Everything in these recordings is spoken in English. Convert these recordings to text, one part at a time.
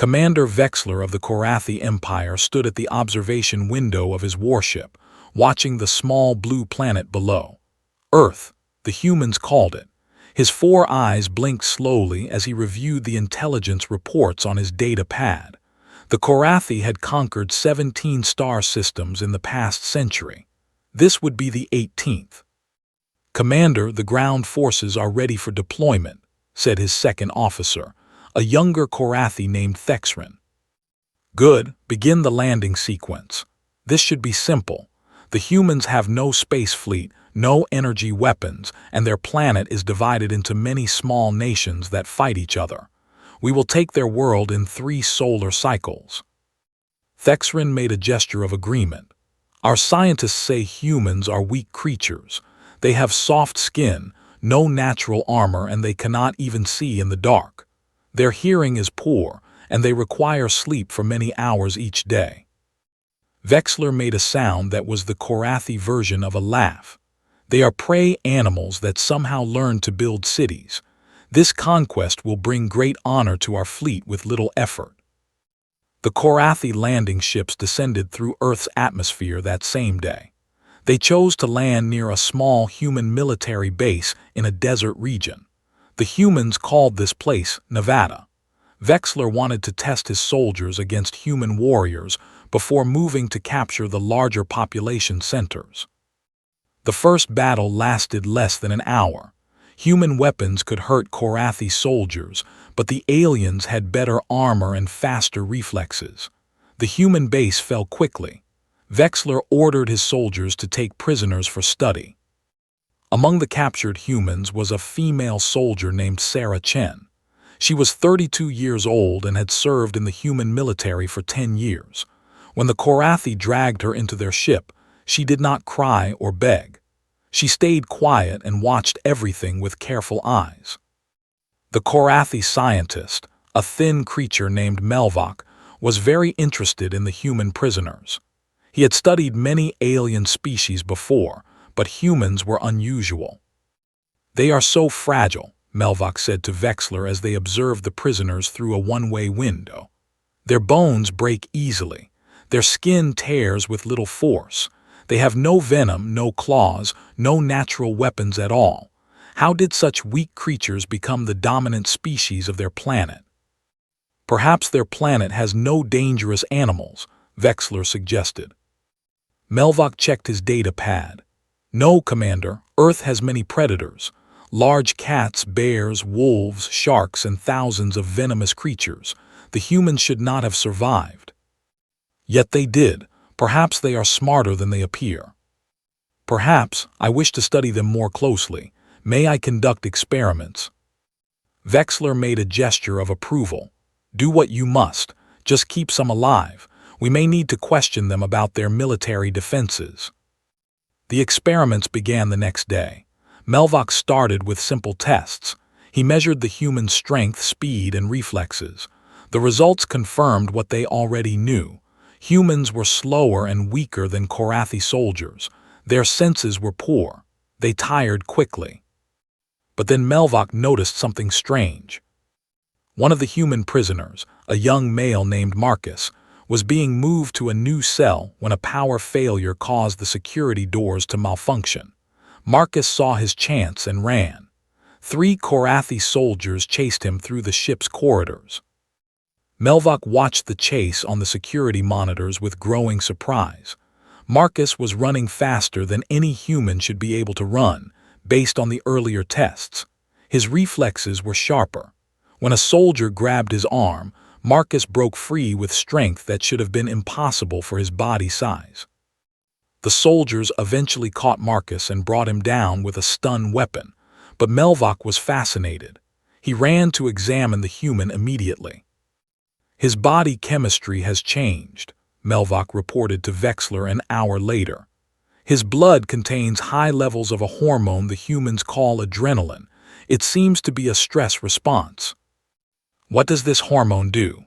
Commander Vexler of the Korathi Empire stood at the observation window of his warship, watching the small blue planet below. Earth, the humans called it. His 4 eyes blinked slowly as he reviewed the intelligence reports on his data pad. The Korathi had conquered 17 star systems in the past century. This would be the 18th. "Commander, the ground forces are ready for deployment," said his second officer, a younger Korathi named Thexrin. "Good, begin the landing sequence. This should be simple. The humans have no space fleet, no energy weapons, and their planet is divided into many small nations that fight each other. We will take their world in 3 solar cycles." Thexrin made a gesture of agreement. "Our scientists say humans are weak creatures. They have soft skin, no natural armor, and they cannot even see in the dark. Their hearing is poor, and they require sleep for many hours each day." Vexler made a sound that was the Korathi version of a laugh. "They are prey animals that somehow learned to build cities. This conquest will bring great honor to our fleet with little effort." The Korathi landing ships descended through Earth's atmosphere that same day. They chose to land near a small human military base in a desert region. The humans called this place Nevada. Vexler wanted to test his soldiers against human warriors before moving to capture the larger population centers. The first battle lasted less than an hour. Human weapons could hurt Korathi soldiers, but the aliens had better armor and faster reflexes. The human base fell quickly. Vexler ordered his soldiers to take prisoners for study. Among the captured humans was a female soldier named Sarah Chen. She was 32 years old and had served in the human military for 10 years. When the Korathi dragged her into their ship, she did not cry or beg. She stayed quiet and watched everything with careful eyes. The Korathi scientist, a thin creature named Melvok, was very interested in the human prisoners. He had studied many alien species before, but humans were unusual. "They are so fragile," Melvok said to Vexler as they observed the prisoners through a one-way window. "Their bones break easily. Their skin tears with little force. They have no venom, no claws, no natural weapons at all. How did such weak creatures become the dominant species of their planet?" "Perhaps their planet has no dangerous animals," Vexler suggested. Melvok checked his data pad. "No, Commander, Earth has many predators. Large cats, bears, wolves, sharks, and thousands of venomous creatures. The humans should not have survived." "Yet they did. Perhaps they are smarter than they appear." "Perhaps. I wish to study them more closely. May I conduct experiments?" Vexler made a gesture of approval. "Do what you must. Just keep some alive. We may need to question them about their military defenses." The experiments began the next day. Melvok started with simple tests. He measured the human strength, speed, and reflexes. The results confirmed what they already knew. Humans were slower and weaker than Korathi soldiers. Their senses were poor. They tired quickly. But then Melvok noticed something strange. One of the human prisoners, a young male named Marcus, was being moved to a new cell when a power failure caused the security doors to malfunction. Marcus saw his chance and ran. 3 Korathi soldiers chased him through the ship's corridors. Melvok watched the chase on the security monitors with growing surprise. Marcus was running faster than any human should be able to run, based on the earlier tests. His reflexes were sharper. When a soldier grabbed his arm, Marcus broke free with strength that should have been impossible for his body size. The soldiers eventually caught Marcus and brought him down with a stun weapon, but Melvok was fascinated. He ran to examine the human immediately. "His body chemistry has changed," Melvok reported to Vexler an hour later. "His blood contains high levels of a hormone the humans call adrenaline. It seems to be a stress response." "What does this hormone do?"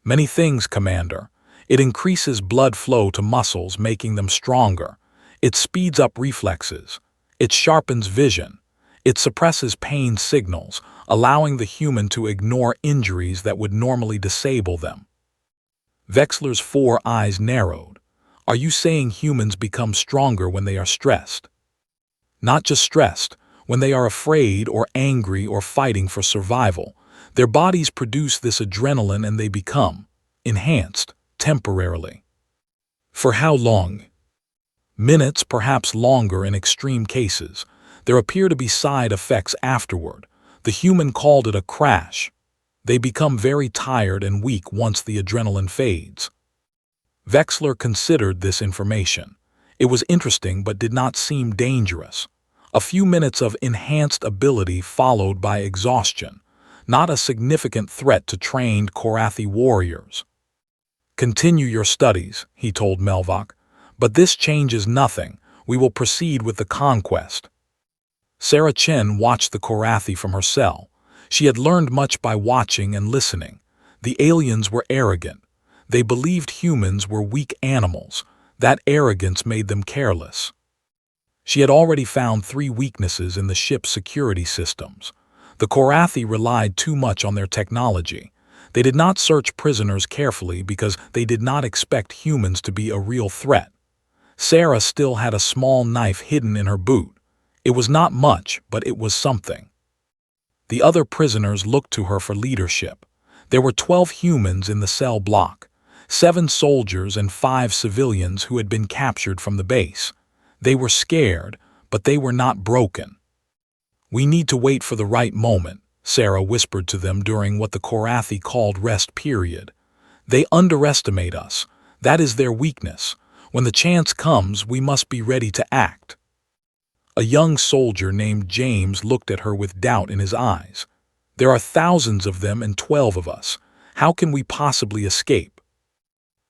"Many things, Commander. It increases blood flow to muscles, making them stronger. It speeds up reflexes. It sharpens vision. It suppresses pain signals, allowing the human to ignore injuries that would normally disable them. Vexler's 4 eyes narrowed. Are you saying humans become stronger when they are stressed? Not just stressed, when they are afraid or angry or fighting for survival, their bodies produce this adrenaline and they become enhanced temporarily. For how long? Minutes, perhaps longer in extreme cases. There appear to be side effects afterward. The human called it a crash. They become very tired and weak once the adrenaline fades. Vexler considered this information. It was interesting but did not seem dangerous. A few minutes of enhanced ability followed by exhaustion, not a significant threat to trained Korathi warriors. Continue your studies, he told Melvok, but this changes nothing. We will proceed with the conquest. Sarah Chen watched the Korathi from her cell. She had learned much by watching and listening. The aliens were arrogant. They believed humans were weak animals. That arrogance made them careless. She had already found 3 weaknesses in the ship's security systems. The Korathi relied too much on their technology. They did not search prisoners carefully because they did not expect humans to be a real threat. Sarah still had a small knife hidden in her boot. It was not much, but it was something. The other prisoners looked to her for leadership. There were 12 humans in the cell block, 7 soldiers and 5 civilians who had been captured from the base. They were scared, but they were not broken. We need to wait for the right moment, Sarah whispered to them during what the Korathi called rest period. They underestimate us. That is their weakness. When the chance comes, we must be ready to act. A young soldier named James looked at her with doubt in his eyes. There are thousands of them and 12 of us. How can we possibly escape?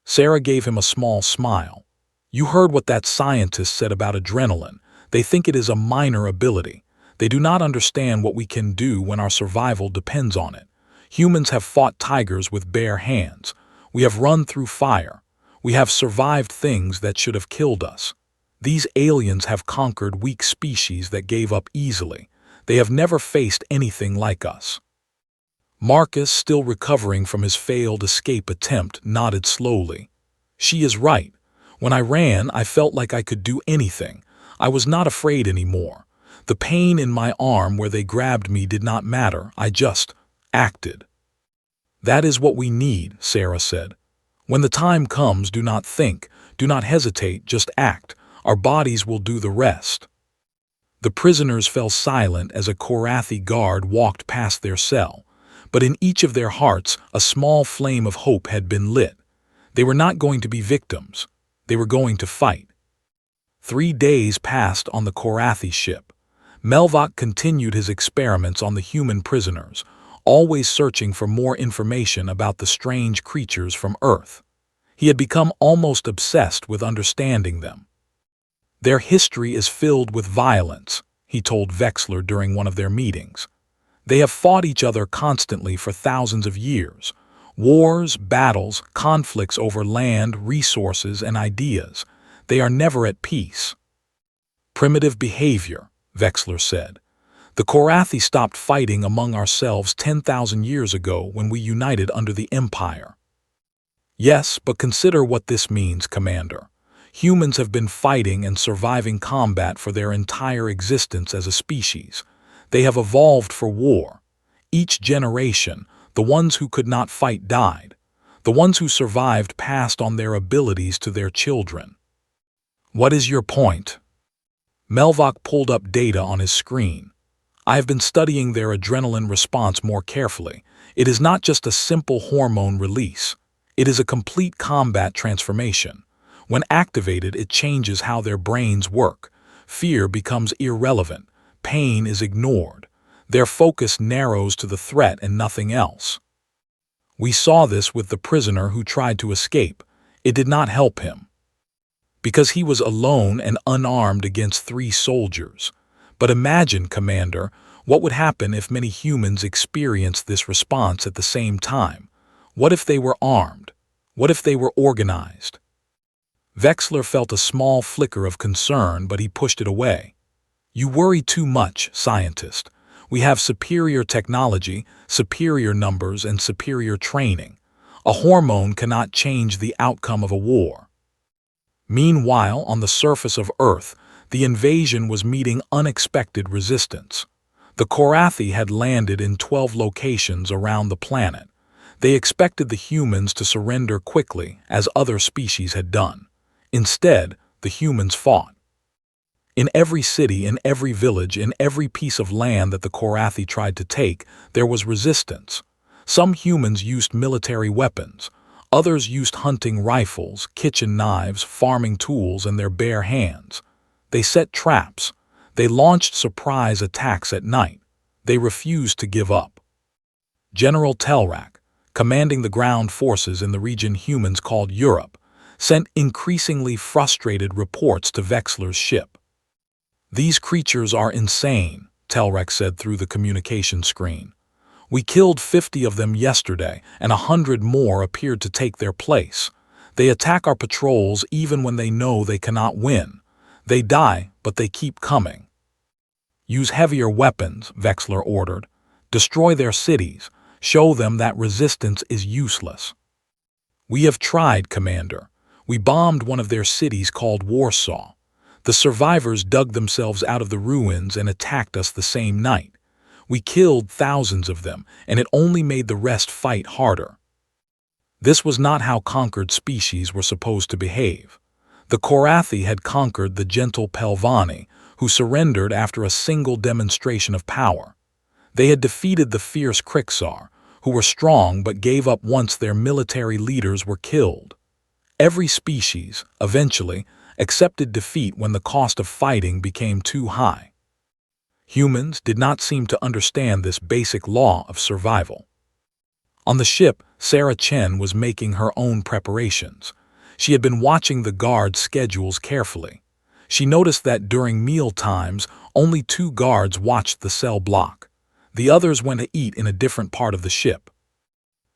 Sarah gave him a small smile. You heard what that scientist said about adrenaline. They think it is a minor ability. They do not understand what we can do when our survival depends on it. Humans have fought tigers with bare hands. We have run through fire. We have survived things that should have killed us. These aliens have conquered weak species that gave up easily. They have never faced anything like us. Marcus, still recovering from his failed escape attempt, nodded slowly. She is right. When I ran, I felt like I could do anything. I was not afraid anymore. The pain in my arm where they grabbed me did not matter. I just acted. That is what we need, Sarah said. When the time comes, do not think, do not hesitate, just act. Our bodies will do the rest. The prisoners fell silent as a Korathi guard walked past their cell, but in each of their hearts a small flame of hope had been lit. They were not going to be victims. They were going to fight. 3 days passed on the Korathi ship. Melvok continued his experiments on the human prisoners, always searching for more information about the strange creatures from Earth. He had become almost obsessed with understanding them. Their history is filled with violence, he told Vexler during one of their meetings. They have fought each other constantly for thousands of years. Wars, battles, conflicts over land, resources, and ideas. They are never at peace. Primitive behavior, Vexler said. The Korathi stopped fighting among ourselves 10,000 years ago when we united under the Empire. Yes, but consider what this means, Commander. Humans have been fighting and surviving combat for their entire existence as a species. They have evolved for war. Each generation, the ones who could not fight died. The ones who survived passed on their abilities to their children. What is your point? Melvok pulled up data on his screen. I have been studying their adrenaline response more carefully. It is not just a simple hormone release. It is a complete combat transformation. When activated, it changes how their brains work. Fear becomes irrelevant. Pain is ignored. Their focus narrows to the threat and nothing else. We saw this with the prisoner who tried to escape. It did not help him, because he was alone and unarmed against 3 soldiers. But imagine, Commander, what would happen if many humans experienced this response at the same time? What if they were armed? What if they were organized? Vexler felt a small flicker of concern, but he pushed it away. You worry too much, scientist. We have superior technology, superior numbers, and superior training. A hormone cannot change the outcome of a war. Meanwhile, on the surface of Earth, the invasion was meeting unexpected resistance. The Korathi had landed in 12 locations around the planet. They expected the humans to surrender quickly, as other species had done. Instead, the humans fought. In every city, in every village, in every piece of land that the Korathi tried to take, there was resistance. Some humans used military weapons. Others used hunting rifles, kitchen knives, farming tools, and their bare hands. They set traps. They launched surprise attacks at night. They refused to give up. General Telrak, commanding the ground forces in the region humans called Europe, sent increasingly frustrated reports to Vexler's ship. "These creatures are insane," Telrak said through the communication screen. "We killed 50 of them yesterday, and 100 more appeared to take their place. They attack our patrols even when they know they cannot win. They die, but they keep coming." "Use heavier weapons," Vexler ordered. "Destroy their cities. Show them that resistance is useless." "We have tried, Commander. We bombed one of their cities called Warsaw. The survivors dug themselves out of the ruins and attacked us the same night. We killed thousands of them, and it only made the rest fight harder." This was not how conquered species were supposed to behave. The Korathi had conquered the gentle Pelvani, who surrendered after a single demonstration of power. They had defeated the fierce Krixar, who were strong but gave up once their military leaders were killed. Every species, eventually, accepted defeat when the cost of fighting became too high. Humans did not seem to understand this basic law of survival. On the ship, Sarah Chen was making her own preparations. She had been watching the guards' schedules carefully. She noticed that during meal times, only 2 guards watched the cell block. The others went to eat in a different part of the ship.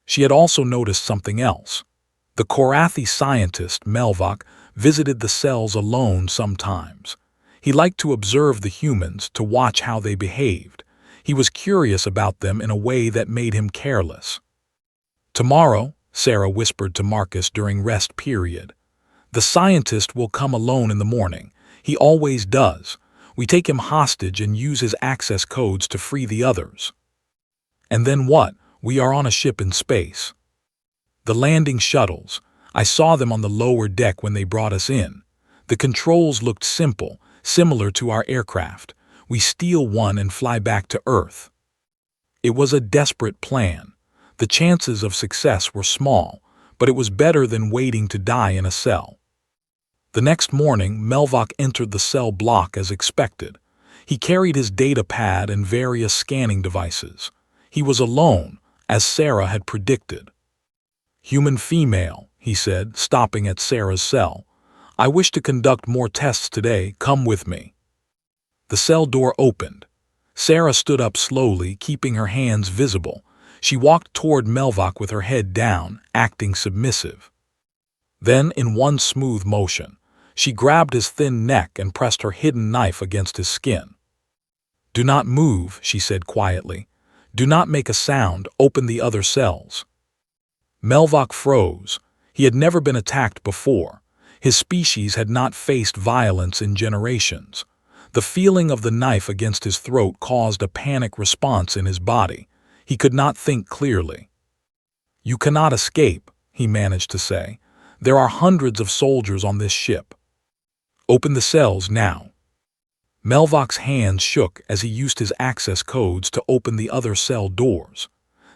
She had also noticed something else. The Korathi scientist, Melvok, visited the cells alone sometimes. He liked to observe the humans, to watch how they behaved. He was curious about them in a way that made him careless. "Tomorrow," Sarah whispered to Marcus during rest period, "the scientist will come alone in the morning. He always does. We take him hostage and use his access codes to free the others." "And then what? We are on a ship in space." "The landing shuttles. I saw them on the lower deck when they brought us in. The controls looked simple, similar to our aircraft. We steal one and fly back to Earth." It was a desperate plan. The chances of success were small, but it was better than waiting to die in a cell. The next morning, Melvok entered the cell block as expected. He carried his data pad and various scanning devices. He was alone, as Sarah had predicted. "Human female," he said, stopping at Sarah's cell. "I wish to conduct more tests today. Come with me." The cell door opened. Sarah stood up slowly, keeping her hands visible. She walked toward Melvok with her head down, acting submissive. Then, in one smooth motion, she grabbed his thin neck and pressed her hidden knife against his skin. "Do not move," she said quietly. "Do not make a sound. Open the other cells." Melvok froze. He had never been attacked before. His species had not faced violence in generations. The feeling of the knife against his throat caused a panic response in his body. He could not think clearly. "You cannot escape," he managed to say. "There are hundreds of soldiers on this ship. Open the cells now." Melvok's hands shook as he used his access codes to open the other cell doors.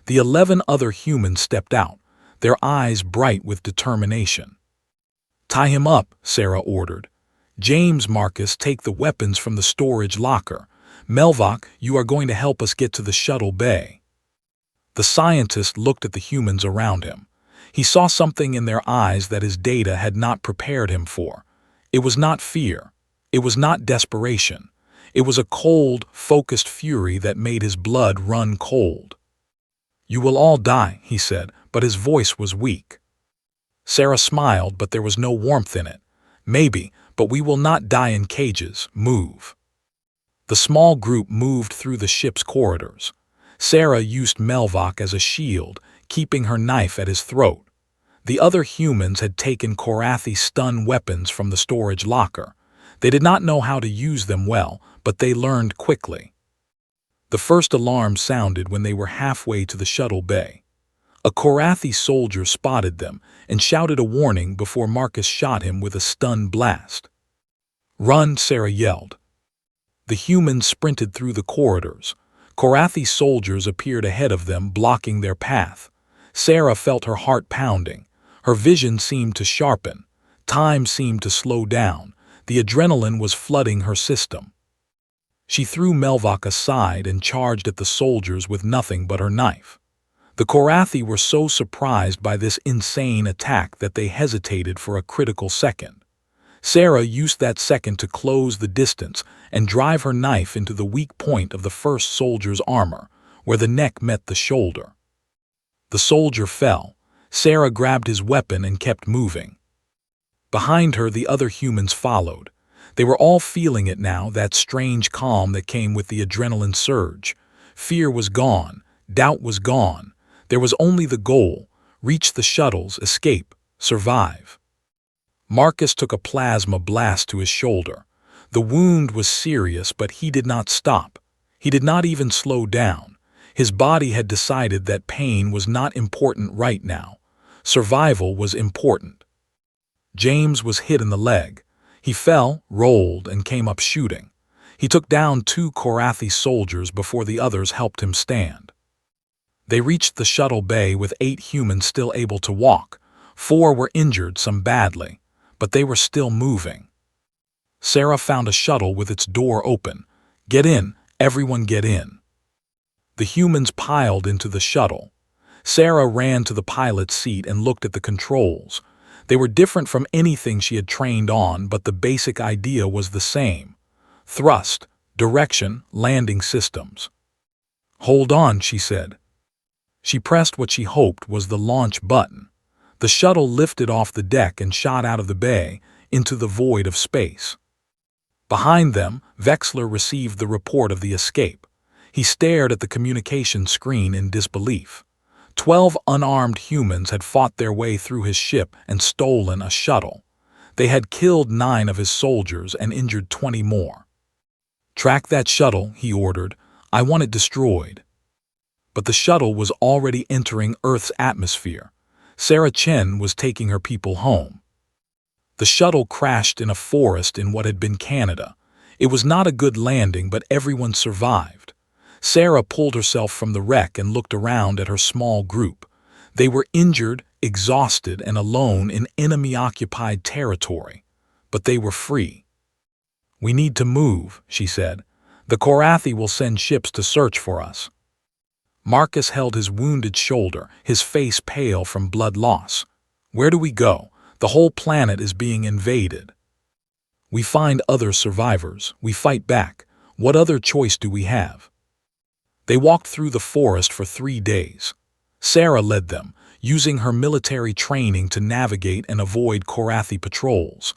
The 11 other humans stepped out, their eyes bright with determination. "Tie him up," Sarah ordered. "James, Marcus, take the weapons from the storage locker. Melvok, you are going to help us get to the shuttle bay." The scientist looked at the humans around him. He saw something in their eyes that his data had not prepared him for. It was not fear. It was not desperation. It was a cold, focused fury that made his blood run cold. "You will all die," he said, but his voice was weak. Sarah smiled, but there was no warmth in it. "Maybe, but we will not die in cages. Move." The small group moved through the ship's corridors. Sarah used Melvok as a shield, keeping her knife at his throat. The other humans had taken Korathi stun weapons from the storage locker. They did not know how to use them well, but they learned quickly. The first alarm sounded when they were halfway to the shuttle bay. A Korathi soldier spotted them and shouted a warning before Marcus shot him with a stun blast. "Run!" Sarah yelled. The humans sprinted through the corridors. Korathi soldiers appeared ahead of them, blocking their path. Sarah felt her heart pounding. Her vision seemed to sharpen. Time seemed to slow down. The adrenaline was flooding her system. She threw Melvok aside and charged at the soldiers with nothing but her knife. The Korathi were so surprised by this insane attack that they hesitated for a critical second. Sarah used that second to close the distance and drive her knife into the weak point of the first soldier's armor, where the neck met the shoulder. The soldier fell. Sarah grabbed his weapon and kept moving. Behind her, the other humans followed. They were all feeling it now, that strange calm that came with the adrenaline surge. Fear was gone. Doubt was gone. There was only the goal: reach the shuttles, escape, survive. Marcus took a plasma blast to his shoulder. The wound was serious, but he did not stop. He did not even slow down. His body had decided that pain was not important right now. Survival was important. James was hit in the leg. He fell, rolled, and came up shooting. He took down 2 Korathi soldiers before the others helped him stand. They reached the shuttle bay with 8 humans still able to walk. 4 were injured, some badly, but they were still moving. Sarah found a shuttle with its door open. "Get in, everyone get in." The humans piled into the shuttle. Sarah ran to the pilot's seat and looked at the controls. They were different from anything she had trained on, but the basic idea was the same: thrust, direction, landing systems. "Hold on," she said. She pressed what she hoped was the launch button. The shuttle lifted off the deck and shot out of the bay into the void of space. Behind them, Vexler received the report of the escape. He stared at the communication screen in disbelief. 12 unarmed humans had fought their way through his ship and stolen a shuttle. They had killed 9 of his soldiers and injured 20 more. "Track that shuttle," he ordered. "I want it destroyed." But the shuttle was already entering Earth's atmosphere. Sarah Chen was taking her people home. The shuttle crashed in a forest in what had been Canada. It was not a good landing, but everyone survived. Sarah pulled herself from the wreck and looked around at her small group. They were injured, exhausted, and alone in enemy-occupied territory. But they were free. "We need to move," she said. "The Korathi will send ships to search for us." Marcus held his wounded shoulder, his face pale from blood loss. "Where do we go? The whole planet is being invaded." "We find other survivors. We fight back. What other choice do we have?" They walked through the forest for 3 days. Sarah led them, using her military training to navigate and avoid Korathi patrols.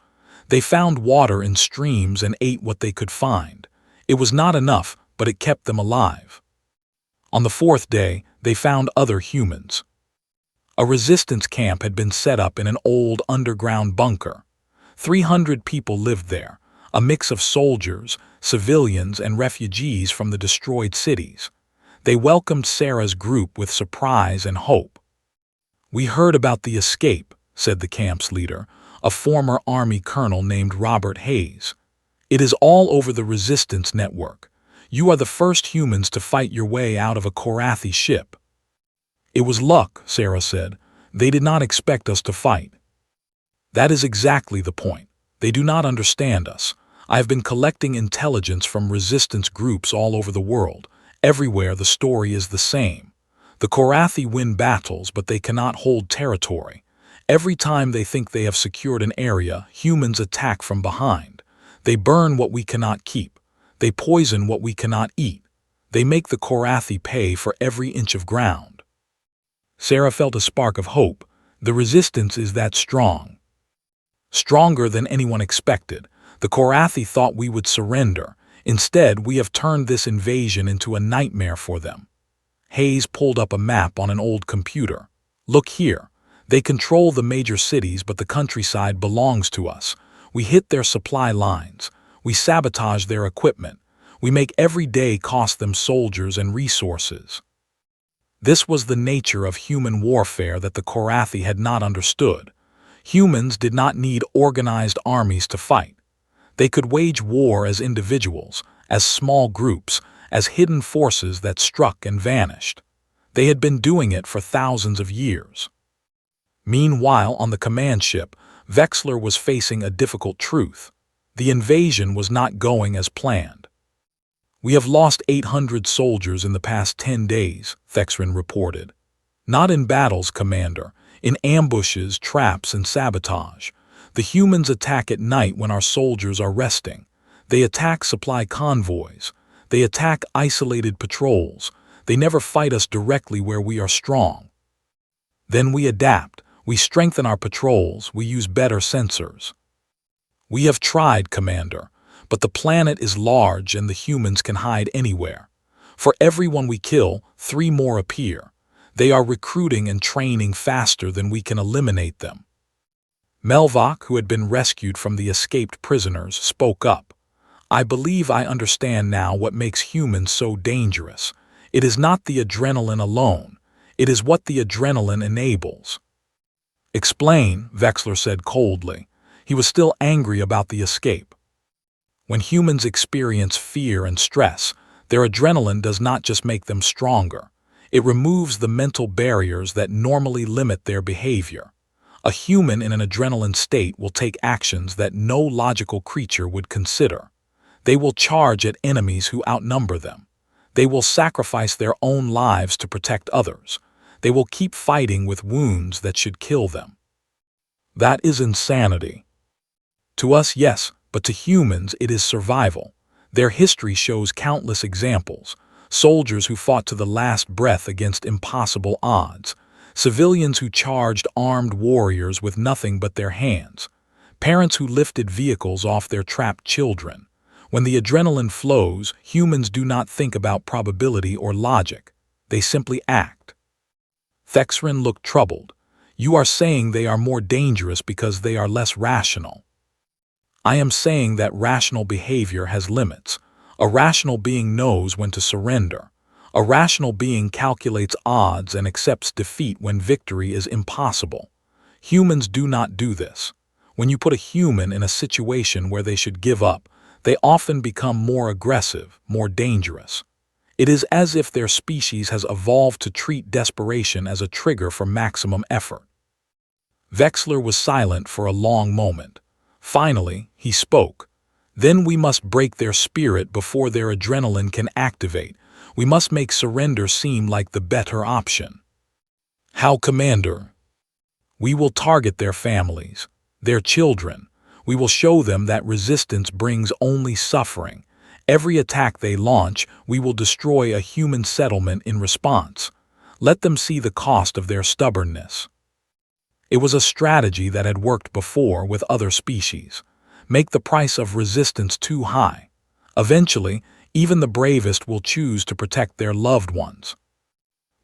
They found water in streams and ate what they could find. It was not enough, but it kept them alive. On the 4th day, they found other humans. A resistance camp had been set up in an old underground bunker. 300 people lived there, a mix of soldiers, civilians, and refugees from the destroyed cities. They welcomed Sarah's group with surprise and hope. "We heard about the escape," said the camp's leader, a former Army colonel named Robert Hayes. "It is all over the resistance network. You are the first humans to fight your way out of a Korathi ship." "It was luck," Sarah said. "They did not expect us to fight." "That is exactly the point. They do not understand us. I have been collecting intelligence from resistance groups all over the world. Everywhere the story is the same. The Korathi win battles, but they cannot hold territory. Every time they think they have secured an area, humans attack from behind. They burn what we cannot keep. They poison what we cannot eat. They make the Korathi pay for every inch of ground." Sarah felt a spark of hope. The resistance is that strong. Stronger than anyone expected. The Korathi thought we would surrender. Instead, we have turned this invasion into a nightmare for them. Hayes pulled up a map on an old computer. Look here. They control the major cities, but the countryside belongs to us. We hit their supply lines. We sabotage their equipment. We make every day cost them soldiers and resources. This was the nature of human warfare that the Korathi had not understood. Humans did not need organized armies to fight. They could wage war as individuals, as small groups, as hidden forces that struck and vanished. They had been doing it for thousands of years. Meanwhile, on the command ship, Vexler was facing a difficult truth. The invasion was not going as planned. "We have lost 800 soldiers in the past 10 days, Thexrin reported. "Not in battles, Commander. In ambushes, traps, and sabotage. The humans attack at night when our soldiers are resting. They attack supply convoys. They attack isolated patrols. They never fight us directly where we are strong. Then we adapt. We strengthen our patrols. We use better sensors. We have tried, Commander, but the planet is large and the humans can hide anywhere. For everyone we kill, 3 more appear. They are recruiting and training faster than we can eliminate them." Melvok, who had been rescued from the escaped prisoners, spoke up. "I believe I understand now what makes humans so dangerous. It is not the adrenaline alone. It is what the adrenaline enables." "Explain," Vexler said coldly. He was still angry about the escape. When humans experience fear and stress, their adrenaline does not just make them stronger. It removes the mental barriers that normally limit their behavior. A human in an adrenaline state will take actions that no logical creature would consider. They will charge at enemies who outnumber them. They will sacrifice their own lives to protect others. They will keep fighting with wounds that should kill them. That is insanity. To us, yes, but to humans it is survival. Their history shows countless examples. Soldiers who fought to the last breath against impossible odds. Civilians who charged armed warriors with nothing but their hands. Parents who lifted vehicles off their trapped children. When the adrenaline flows, humans do not think about probability or logic. They simply act. Thexrin looked troubled. "You are saying they are more dangerous because they are less rational." "I am saying that rational behavior has limits. A rational being knows when to surrender. A rational being calculates odds and accepts defeat when victory is impossible. Humans do not do this. When you put a human in a situation where they should give up, they often become more aggressive, more dangerous. It is as if their species has evolved to treat desperation as a trigger for maximum effort." Vexler was silent for a long moment. Finally, he spoke. "Then we must break their spirit before their adrenaline can activate. We must make surrender seem like the better option." "How, Commander?" "We will target their families, their children. We will show them that resistance brings only suffering. Every attack they launch, we will destroy a human settlement in response. Let them see the cost of their stubbornness." It was a strategy that had worked before with other species. Make the price of resistance too high. Eventually, even the bravest will choose to protect their loved ones.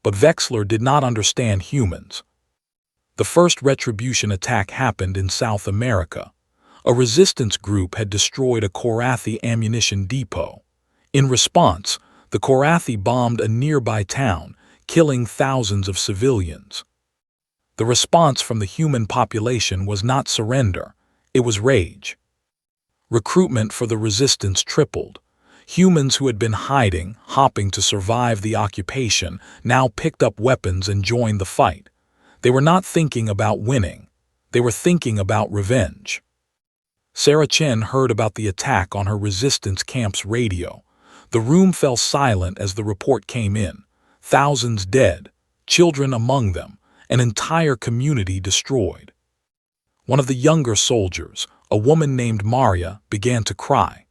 But Vexler did not understand humans. The first retribution attack happened in South America. A resistance group had destroyed a Korathi ammunition depot. In response, the Korathi bombed a nearby town, killing thousands of civilians. The response from the human population was not surrender, it was rage. Recruitment for the resistance tripled. Humans who had been hiding, hopping to survive the occupation, now picked up weapons and joined the fight. They were not thinking about winning. They were thinking about revenge. Sarah Chen heard about the attack on her resistance camp's radio. The room fell silent as the report came in. Thousands dead, children among them, an entire community destroyed. One of the younger soldiers, a woman named Maria, began to cry.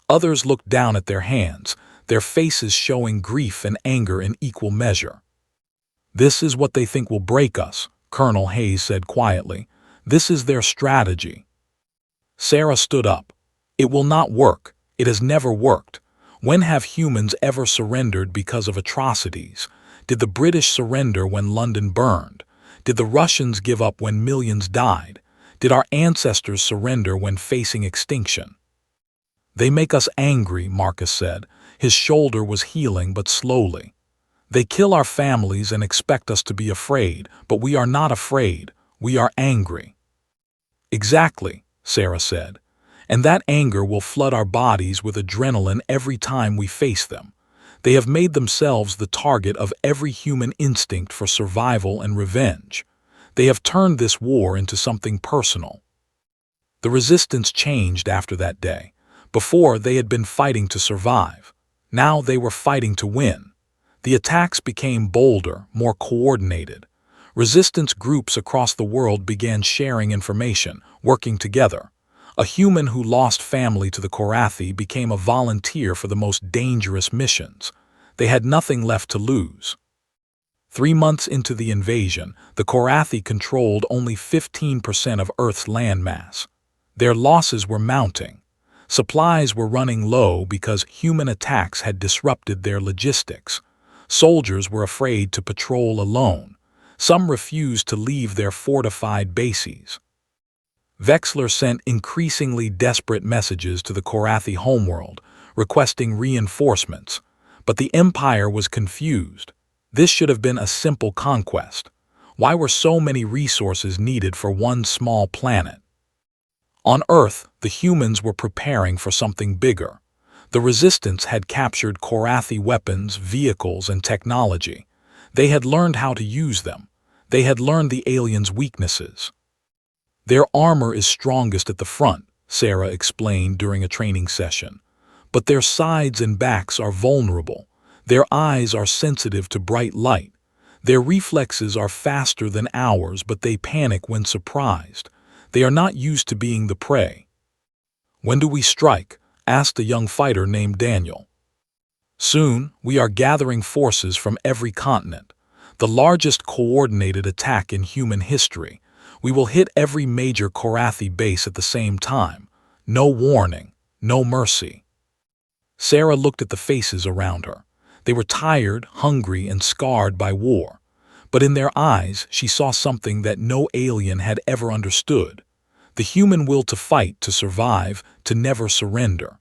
Others looked down at their hands, their faces showing grief and anger in equal measure. "This is what they think will break us," Colonel Hayes said quietly. "This is their strategy." Sarah stood up. "It will not work. It has never worked. When have humans ever surrendered because of atrocities? Did the British surrender when London burned? Did the Russians give up when millions died? Did our ancestors surrender when facing extinction? They make us angry, Marcus said. His shoulder was healing but slowly. They kill our families and expect us to be afraid, but we are not afraid. We are angry. Exactly, Sarah said. And that anger will flood our bodies with adrenaline every time we face them. They have made themselves the target of every human instinct for survival and revenge. They have turned this war into something personal. The resistance changed after that day. Before, they had been fighting to survive. Now they were fighting to win. The attacks became bolder, more coordinated. Resistance groups across the world began sharing information, working together. A human who lost family to the Korathi became a volunteer for the most dangerous missions. They had nothing left to lose. 3 months into the invasion, the Korathi controlled only 15% of Earth's landmass. Their losses were mounting. Supplies were running low because human attacks had disrupted their logistics. Soldiers were afraid to patrol alone. Some refused to leave their fortified bases. Vexler sent increasingly desperate messages to the Korathi homeworld, requesting reinforcements. But the Empire was confused. This should have been a simple conquest. Why were so many resources needed for one small planet? On Earth, the humans were preparing for something bigger. The Resistance had captured Korathi weapons, vehicles, and technology. They had learned how to use them. They had learned the aliens' weaknesses. Their armor is strongest at the front, Sarah explained during a training session. But their sides and backs are vulnerable. Their eyes are sensitive to bright light. Their reflexes are faster than ours, but they panic when surprised. They are not used to being the prey. "When do we strike?" asked a young fighter named Daniel. "Soon. We are gathering forces from every continent. The largest coordinated attack in human history. We will hit every major Korathi base at the same time. No warning, no mercy." Sarah looked at the faces around her. They were tired, hungry, and scarred by war. But in their eyes, she saw something that no alien had ever understood: the human will to fight, to survive, to never surrender.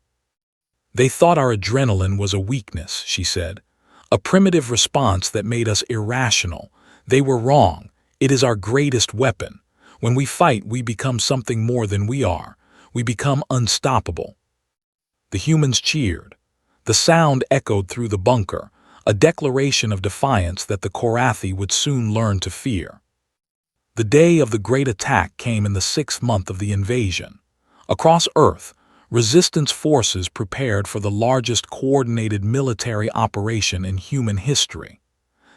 "They thought our adrenaline was a weakness," she said, "a primitive response that made us irrational. They were wrong. It is our greatest weapon. When we fight, we become something more than we are. We become unstoppable." The humans cheered. The sound echoed through the bunker, a declaration of defiance that the Korathi would soon learn to fear. The day of the great attack came in the 6th month of the invasion. Across Earth, Resistance forces prepared for the largest coordinated military operation in human history.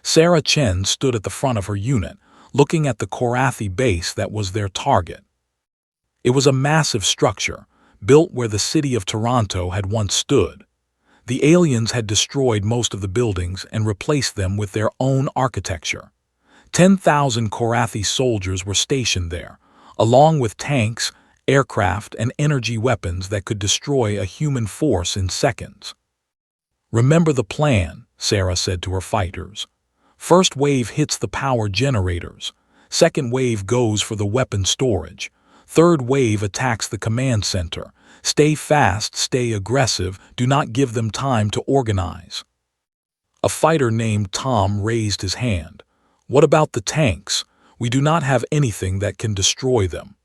Sarah Chen stood at the front of her unit, looking at the Korathi base that was their target. It was a massive structure, built where the city of Toronto had once stood. The aliens had destroyed most of the buildings and replaced them with their own architecture. 10,000 Korathi soldiers were stationed there, along with tanks, aircraft, and energy weapons that could destroy a human force in seconds. "Remember the plan," Sarah said to her fighters. "First wave hits the power generators. Second wave goes for the weapon storage. Third wave attacks the command center. Stay fast, stay aggressive, do not give them time to organize." A fighter named Tom raised his hand. "What about the tanks? We do not have anything that can destroy them."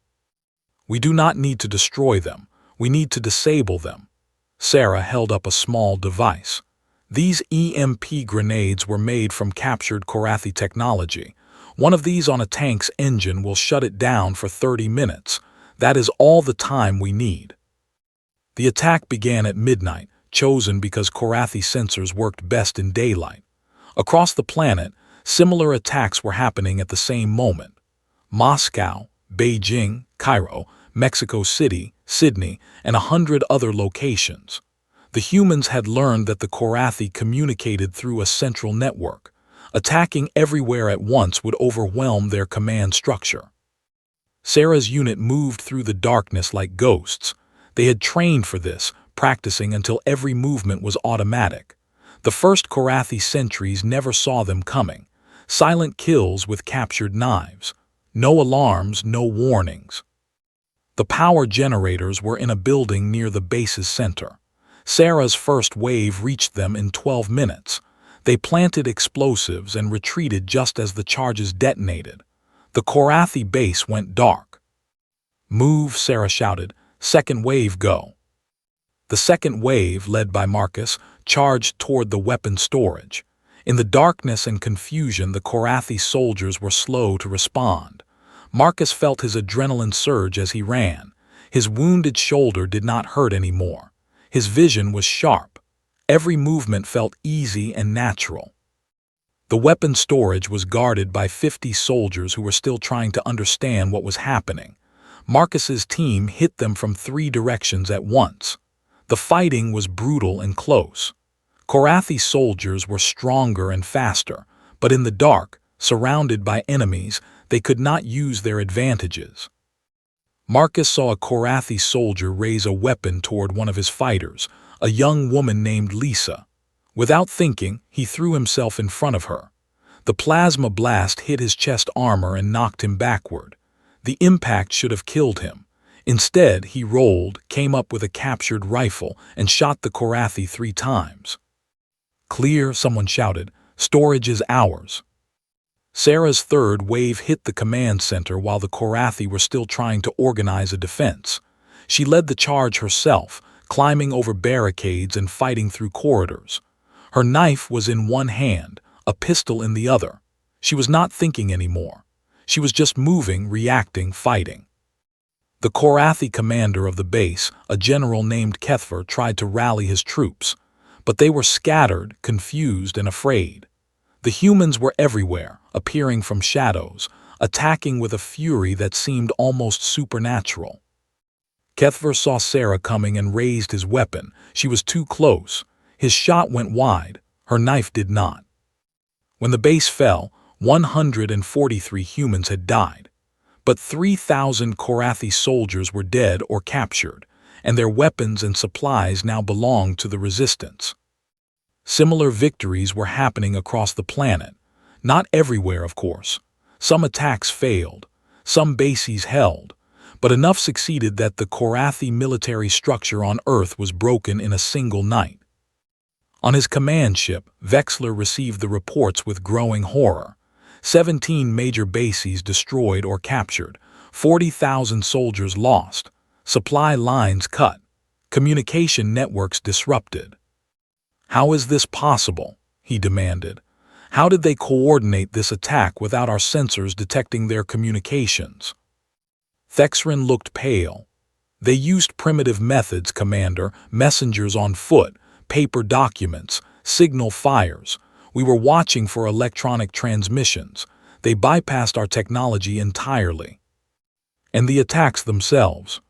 "We do not need to destroy them. We need to disable them." Sarah held up a small device. These EMP grenades were made from captured Korathi technology. One of these on a tank's engine will shut it down for 30 minutes. That is all the time we need. The attack began at midnight, chosen because Korathi sensors worked best in daylight. Across the planet, similar attacks were happening at the same moment. Moscow, Beijing, Cairo, Mexico City, Sydney, and 100 other locations. The humans had learned that the Korathi communicated through a central network. Attacking everywhere at once would overwhelm their command structure. Sarah's unit moved through the darkness like ghosts. They had trained for this, practicing until every movement was automatic. The first Korathi sentries never saw them coming. Silent kills with captured knives. No alarms, no warnings. The power generators were in a building near the base's center. Sarah's first wave reached them in 12 minutes. They planted explosives and retreated just as the charges detonated. The Korathi base went dark. "Move," Sarah shouted. "Second wave, go." The second wave, led by Marcus, charged toward the weapon storage. In the darkness and confusion, the Korathi soldiers were slow to respond. Marcus felt his adrenaline surge as he ran. His wounded shoulder did not hurt anymore. His vision was sharp. Every movement felt easy and natural. The weapon storage was guarded by 50 soldiers who were still trying to understand what was happening. Marcus's team hit them from 3 directions at once. The fighting was brutal and close. Korathi soldiers were stronger and faster, but in the dark, surrounded by enemies, they could not use their advantages. Marcus saw a Korathi soldier raise a weapon toward one of his fighters, a young woman named Lisa. Without thinking, he threw himself in front of her. The plasma blast hit his chest armor and knocked him backward. The impact should have killed him. Instead, he rolled, came up with a captured rifle, and shot the Korathi 3 times. "Clear," someone shouted. "Storage is ours." Sarah's third wave hit the command center while the Korathi were still trying to organize a defense. She led the charge herself, climbing over barricades and fighting through corridors. Her knife was in one hand, a pistol in the other. She was not thinking anymore. She was just moving, reacting, fighting. The Korathi commander of the base, a general named Kethver, tried to rally his troops, but they were scattered, confused, and afraid. The humans were everywhere, appearing from shadows, attacking with a fury that seemed almost supernatural. Kethver saw Sarah coming and raised his weapon. She was too close. His shot went wide. Her knife did not. When the base fell, 143 humans had died. But 3,000 Korathi soldiers were dead or captured, and their weapons and supplies now belonged to the resistance. Similar victories were happening across the planet. Not everywhere, of course. Some attacks failed, some bases held, but enough succeeded that the Korathi military structure on Earth was broken in a single night. On his command ship, Vexler received the reports with growing horror. 17 major bases destroyed or captured, 40,000 soldiers lost, supply lines cut, communication networks disrupted. "How is this possible?" he demanded. "How did they coordinate this attack without our sensors detecting their communications?" Thexrin looked pale. "They used primitive methods, Commander, messengers on foot, paper documents, signal fires. We were watching for electronic transmissions. They bypassed our technology entirely." "And the attacks themselves?"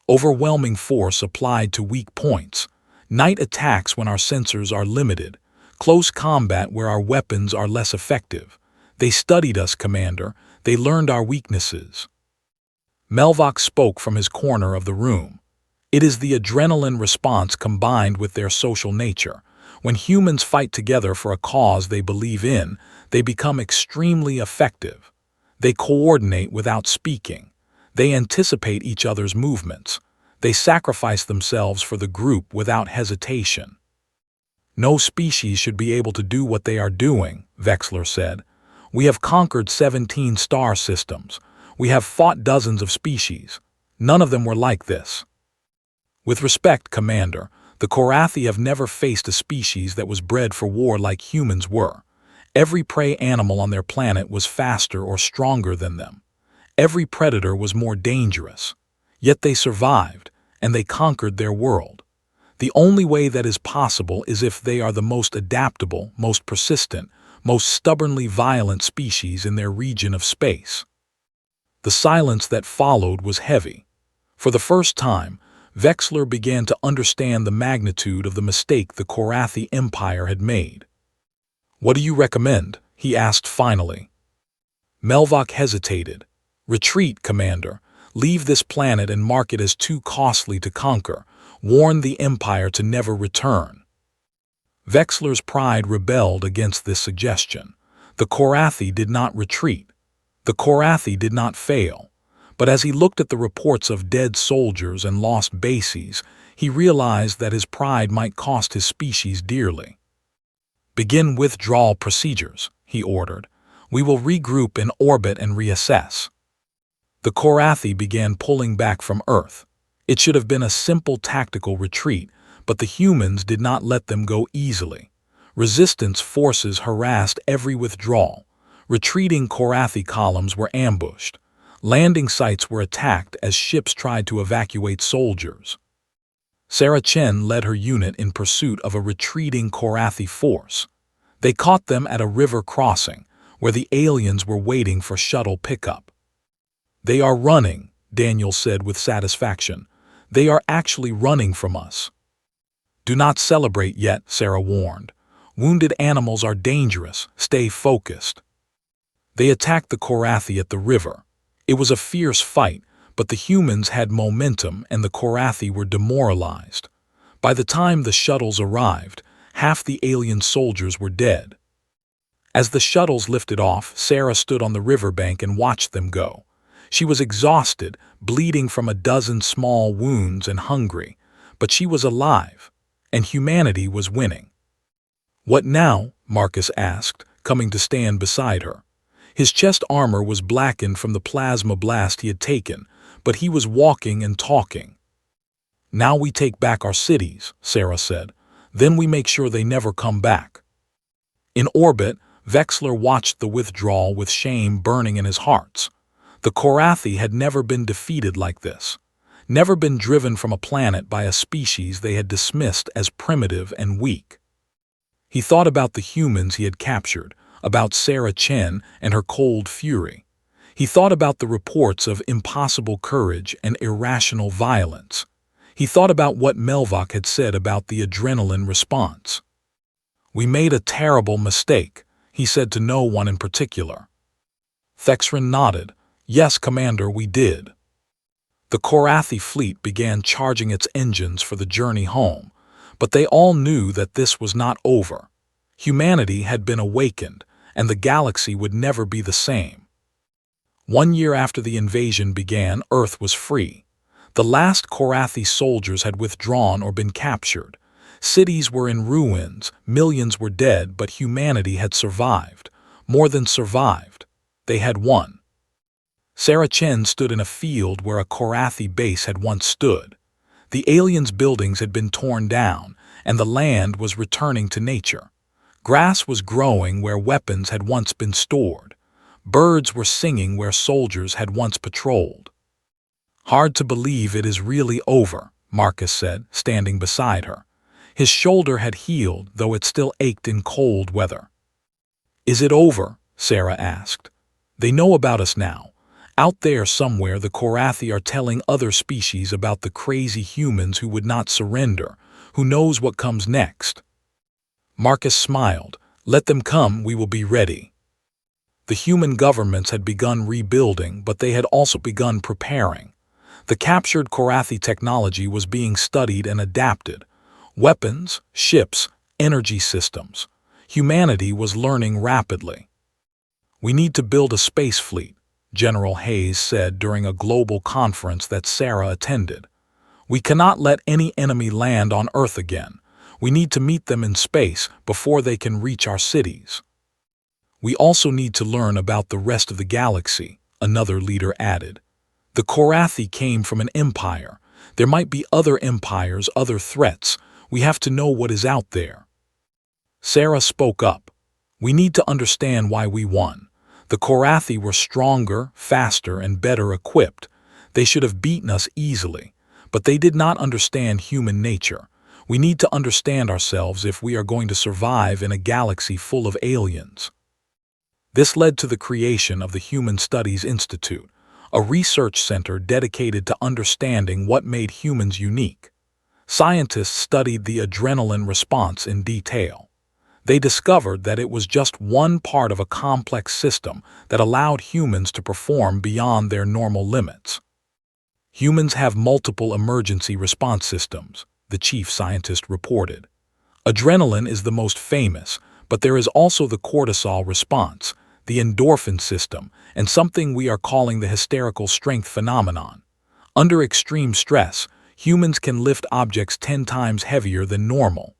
"Overwhelming force applied to weak points. Night attacks when our sensors are limited. Close combat where our weapons are less effective. They studied us, Commander. They learned our weaknesses." Melvok spoke from his corner of the room. "It is the adrenaline response combined with their social nature. When humans fight together for a cause they believe in, they become extremely effective. They coordinate without speaking. They anticipate each other's movements. They sacrifice themselves for the group without hesitation." "No species should be able to do what they are doing," Vexler said. "We have conquered 17 star systems. We have fought dozens of species. None of them were like this." "With respect, Commander, the Korathi have never faced a species that was bred for war like humans were. Every prey animal on their planet was faster or stronger than them. Every predator was more dangerous. Yet they survived, and they conquered their world. The only way that is possible is if they are the most adaptable, most persistent, most stubbornly violent species in their region of space." The silence that followed was heavy. For the first time, Vexler began to understand the magnitude of the mistake the Korathi Empire had made. "What do you recommend?" he asked finally. Melvok hesitated. "Retreat, Commander. Leave this planet and mark it as too costly to conquer. warned the Empire to never return. Vexler's pride rebelled against this suggestion. The Korathi did not retreat. The Korathi did not fail. But as he looked at the reports of dead soldiers and lost bases, he realized that his pride might cost his species dearly. "Begin withdrawal procedures," he ordered. "We will regroup in orbit and reassess." The Korathi began pulling back from Earth. It should have been a simple tactical retreat, but the humans did not let them go easily. Resistance forces harassed every withdrawal. Retreating Korathi columns were ambushed. Landing sites were attacked as ships tried to evacuate soldiers. Sarah Chen led her unit in pursuit of a retreating Korathi force. They caught them at a river crossing, where the aliens were waiting for shuttle pickup. "They are running," Daniel said with satisfaction. "They are actually running from us." "Do not celebrate yet," Sarah warned. "Wounded animals are dangerous. Stay focused." They attacked the Korathi at the river. It was a fierce fight, but the humans had momentum and the Korathi were demoralized. By the time the shuttles arrived, half the alien soldiers were dead. As the shuttles lifted off, Sarah stood on the riverbank and watched them go. She was exhausted, bleeding from a dozen small wounds and hungry, but she was alive, and humanity was winning. "What now?" Marcus asked, coming to stand beside her. His chest armor was blackened from the plasma blast he had taken, but he was walking and talking. "Now we take back our cities," Sarah said. "Then we make sure they never come back." In orbit, Vexler watched the withdrawal with shame burning in his heart. The Korathi had never been defeated like this, never been driven from a planet by a species they had dismissed as primitive and weak. He thought about the humans he had captured, about Sarah Chen and her cold fury. He thought about the reports of impossible courage and irrational violence. He thought about what Melvok had said about the adrenaline response. "We made a terrible mistake," he said to no one in particular. Thexrin nodded. "Yes, Commander, we did." The Korathi fleet began charging its engines for the journey home, but they all knew that this was not over. Humanity had been awakened, and the galaxy would never be the same. 1 year after the invasion began, Earth was free. The last Korathi soldiers had withdrawn or been captured. Cities were in ruins, millions were dead, but humanity had survived. More than survived. They had won. Sarah Chen stood in a field where a Korathi base had once stood. The aliens' buildings had been torn down, and the land was returning to nature. Grass was growing where weapons had once been stored. Birds were singing where soldiers had once patrolled. "Hard to believe it is really over," Marcus said, standing beside her. His shoulder had healed, though it still ached in cold weather. "Is it over?" Sarah asked. "They know about us now. Out there somewhere the Korathi are telling other species about the crazy humans who would not surrender. Who knows what comes next?" Marcus smiled. "Let them come, we will be ready." The human governments had begun rebuilding, but they had also begun preparing. The captured Korathi technology was being studied and adapted. Weapons, ships, energy systems. Humanity was learning rapidly. "We need to build a space fleet," General Hayes said during a global conference that Sarah attended. "We cannot let any enemy land on Earth again. We need to meet them in space before they can reach our cities." "We also need to learn about the rest of the galaxy," another leader added. "The Korathi came from an empire. There might be other empires, other threats. We have to know what is out there." Sarah spoke up. "We need to understand why we won. The Korathi were stronger, faster, and better equipped. They should have beaten us easily, but they did not understand human nature. We need to understand ourselves if we are going to survive in a galaxy full of aliens." This led to the creation of the Human Studies Institute, a research center dedicated to understanding what made humans unique. Scientists studied the adrenaline response in detail. They discovered that it was just one part of a complex system that allowed humans to perform beyond their normal limits. Humans have multiple emergency response systems, the chief scientist reported. Adrenaline is the most famous, but there is also the cortisol response, the endorphin system, and something we are calling the hysterical strength phenomenon. Under extreme stress, humans can lift objects 10 times heavier than normal.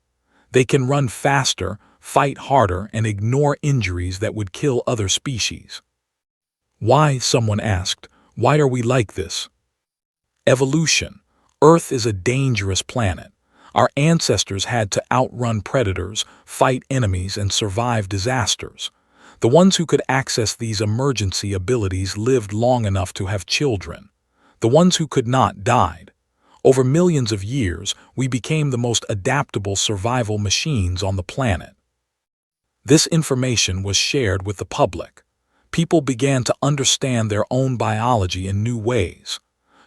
They can run faster, fight harder, and ignore injuries that would kill other species. Why, someone asked, why are we like this? Evolution. Earth is a dangerous planet. Our ancestors had to outrun predators, fight enemies, and survive disasters. The ones who could access these emergency abilities lived long enough to have children. The ones who could not died. Over millions of years, we became the most adaptable survival machines on the planet. This information was shared with the public. People began to understand their own biology in new ways.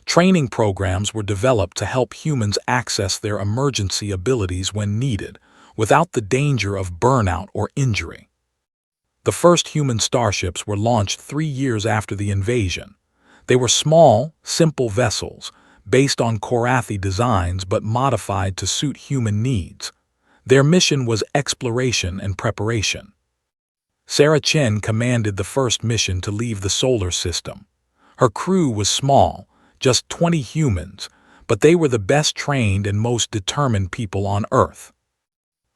Training programs were developed to help humans access their emergency abilities when needed, without the danger of burnout or injury. The first human starships were launched 3 years after the invasion. They were small, simple vessels, based on Korathi designs but modified to suit human needs. Their mission was exploration and preparation. Sarah Chen commanded the first mission to leave the solar system. Her crew was small, just 20 humans, but they were the best trained and most determined people on Earth.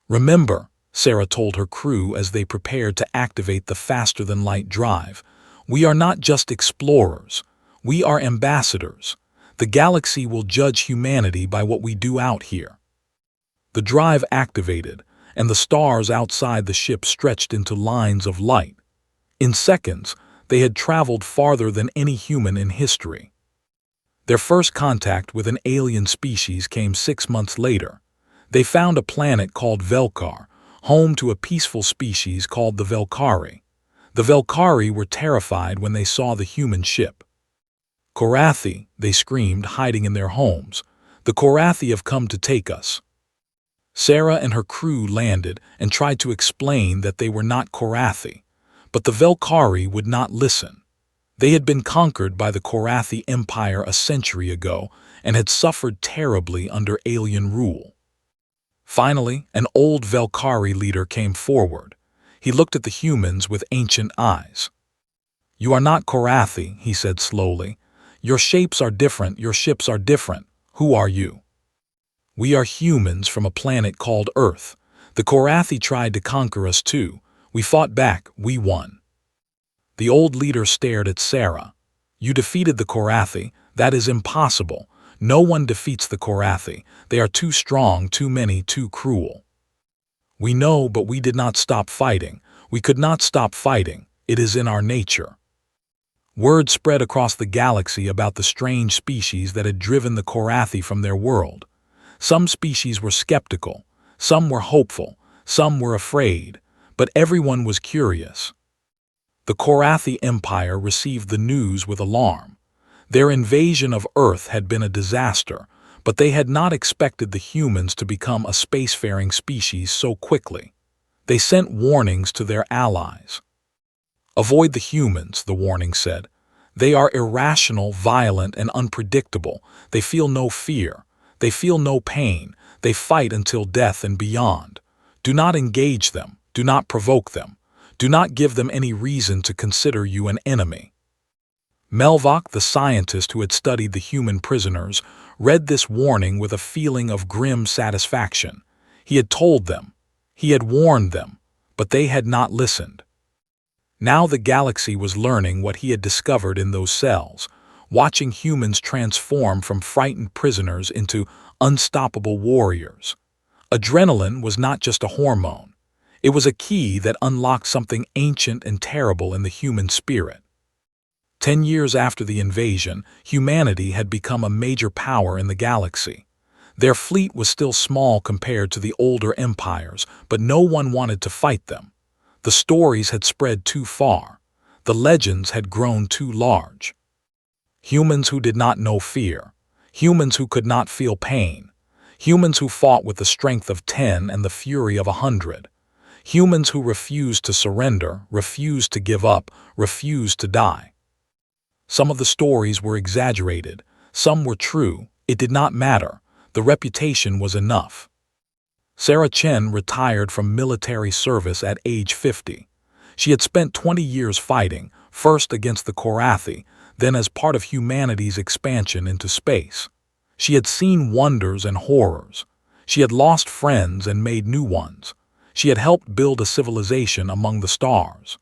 Remember, Sarah told her crew as they prepared to activate the faster-than-light drive, we are not just explorers, we are ambassadors. The galaxy will judge humanity by what we do out here. The drive activated, and the stars outside the ship stretched into lines of light. In seconds, they had traveled farther than any human in history. Their first contact with an alien species came 6 months later. They found a planet called Velkar, home to a peaceful species called the Velkari. The Velkari were terrified when they saw the human ship. Korathi, they screamed, hiding in their homes. The Korathi have come to take us. Sarah and her crew landed and tried to explain that they were not Korathi, but the Velkari would not listen. They had been conquered by the Korathi Empire a century ago and had suffered terribly under alien rule. Finally, an old Velkari leader came forward. He looked at the humans with ancient eyes. "You are not Korathi," he said slowly. "Your shapes are different, your ships are different. Who are you?" "We are humans from a planet called Earth. The Korathi tried to conquer us too. We fought back, we won." The old leader stared at Sarah. "You defeated the Korathi. That is impossible. No one defeats the Korathi. They are too strong, too many, too cruel." "We know, but we did not stop fighting. We could not stop fighting. It is in our nature." Word spread across the galaxy about the strange species that had driven the Korathi from their world. Some species were skeptical, some were hopeful, some were afraid, but everyone was curious. The Korathi Empire received the news with alarm. Their invasion of Earth had been a disaster, but they had not expected the humans to become a spacefaring species so quickly. They sent warnings to their allies. "Avoid the humans," the warning said. "They are irrational, violent, and unpredictable. They feel no fear. They feel no pain. They fight until death and beyond. Do not engage them. Do not provoke them. Do not give them any reason to consider you an enemy." Melvok, the scientist who had studied the human prisoners, read this warning with a feeling of grim satisfaction. He had told them. He had warned them. But they had not listened. Now the galaxy was learning what he had discovered in those cells, watching humans transform from frightened prisoners into unstoppable warriors. Adrenaline was not just a hormone. It was a key that unlocked something ancient and terrible in the human spirit. 10 years after the invasion, humanity had become a major power in the galaxy. Their fleet was still small compared to the older empires, but no one wanted to fight them. The stories had spread too far. The legends had grown too large. Humans who did not know fear. Humans who could not feel pain. Humans who fought with the strength of 10 and the fury of 100. Humans who refused to surrender, refused to give up, refused to die. Some of the stories were exaggerated. Some were true. It did not matter. The reputation was enough. Sarah Chen retired from military service at age 50. She had spent 20 years fighting, first against the Korathi, then as part of humanity's expansion into space. She had seen wonders and horrors. She had lost friends and made new ones. She had helped build a civilization among the stars.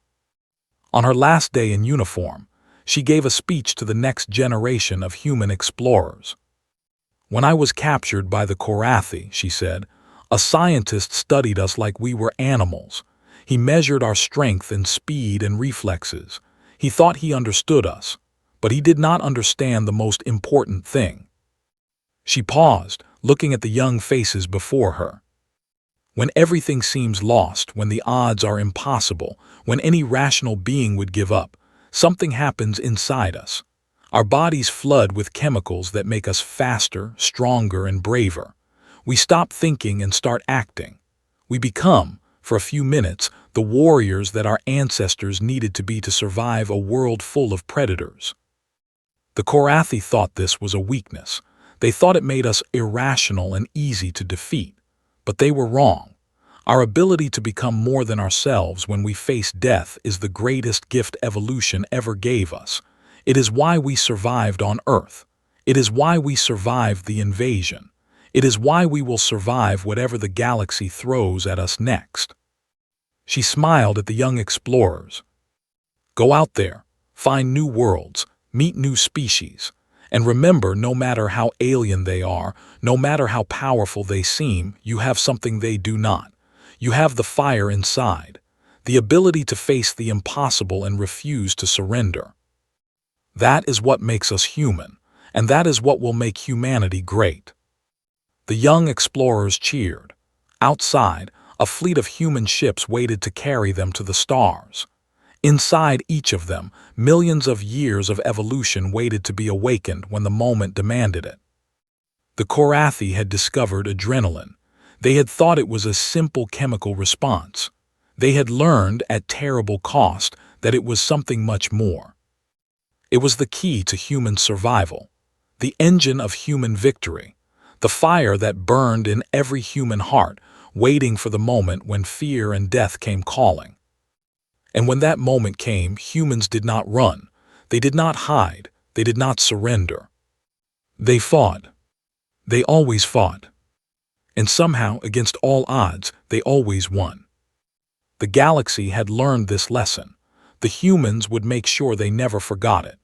On her last day in uniform, she gave a speech to the next generation of human explorers. "When I was captured by the Korathi," she said, "a scientist studied us like we were animals. He measured our strength and speed and reflexes. He thought he understood us, but he did not understand the most important thing." She paused, looking at the young faces before her. When everything seems lost, when the odds are impossible, when any rational being would give up, something happens inside us. Our bodies flood with chemicals that make us faster, stronger, and braver. We stop thinking and start acting. We become, for a few minutes, the warriors that our ancestors needed to be to survive a world full of predators. The Korathi thought this was a weakness. They thought it made us irrational and easy to defeat. But they were wrong. Our ability to become more than ourselves when we face death is the greatest gift evolution ever gave us. It is why we survived on Earth. It is why we survived the invasion. It is why we will survive whatever the galaxy throws at us next. She smiled at the young explorers. "Go out there, find new worlds, meet new species. And remember, no matter how alien they are, no matter how powerful they seem, you have something they do not. You have the fire inside, the ability to face the impossible and refuse to surrender. That is what makes us human, and that is what will make humanity great." The young explorers cheered. Outside, a fleet of human ships waited to carry them to the stars. Inside each of them, millions of years of evolution waited to be awakened when the moment demanded it. The Korathi had discovered adrenaline. They had thought it was a simple chemical response. They had learned, at terrible cost, that it was something much more. It was the key to human survival, the engine of human victory, the fire that burned in every human heart, waiting for the moment when fear and death came calling. And when that moment came, humans did not run. They did not hide. They did not surrender. They fought. They always fought. And somehow, against all odds, they always won. The galaxy had learned this lesson. The humans would make sure they never forgot it.